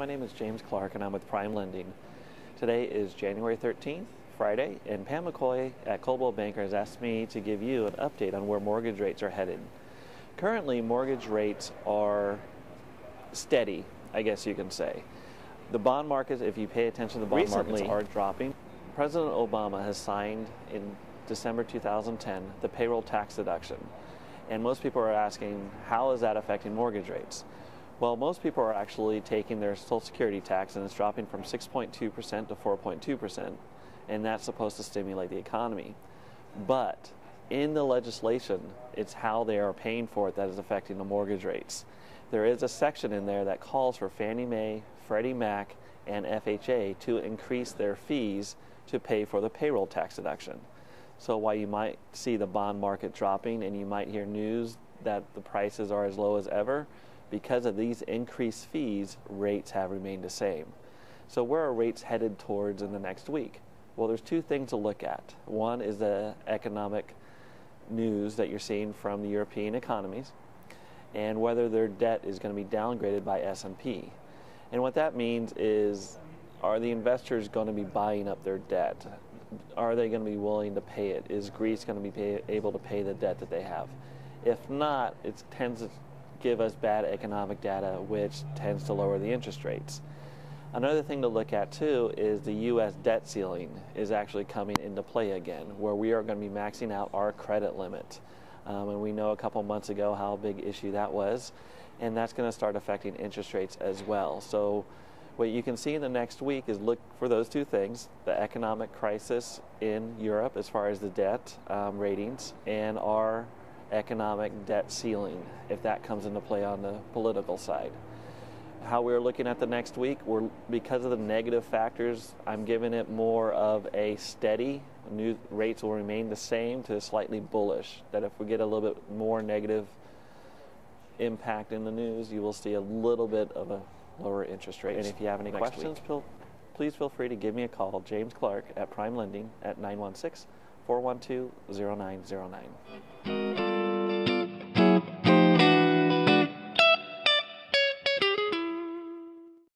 My name is James Clark and I'm with Prime Lending. Today is January 13th, Friday, and Pam McCoy at Coldwell Banker has asked me to give you an update on where mortgage rates are headed. Currently, mortgage rates are steady, I guess you can say. The bond markets, if you pay attention to the bond markets, are dropping. President Obama has signed in December 2010 the payroll tax deduction. And most people are asking, how is that affecting mortgage rates? Well, most people are actually taking their Social Security tax and it's dropping from 6.2% to 4.2%, and that's supposed to stimulate the economy. But in the legislation, it's how they are paying for it that is affecting the mortgage rates. There is a section in there that calls for Fannie Mae, Freddie Mac, and FHA to increase their fees to pay for the payroll tax deduction. So while you might see the bond market dropping and you might hear news that the prices are as low as ever, because of these increased fees, rates have remained the same. So where are rates headed towards in the next week? Well, there's two things to look at. One is the economic news that you're seeing from the European economies and whether their debt is going to be downgraded by S&P. And what that means is, are the investors going to be buying up their debt? Are they going to be willing to pay it? Is Greece going to be able to pay the debt that they have? If not, it tends to give us bad economic data, which tends to lower the interest rates. Another thing to look at too is the U.S. debt ceiling is actually coming into play again, where we are going to be maxing out our credit limit. And we know a couple months ago how big issue that was, and that's going to start affecting interest rates as well. So what you can see in the next week is look for those two things: the economic crisis in Europe as far as the debt ratings, and our economic debt ceiling, if that comes into play on the political side. How we're looking at the next week, because of the negative factors, I'm giving it more of a steady. New rates will remain the same to slightly bullish. That if we get a little bit more negative impact in the news, you will see a little bit of a lower interest rate. And if you have any questions, please feel free to give me a call, James Clark at Prime Lending at 916-412-0909.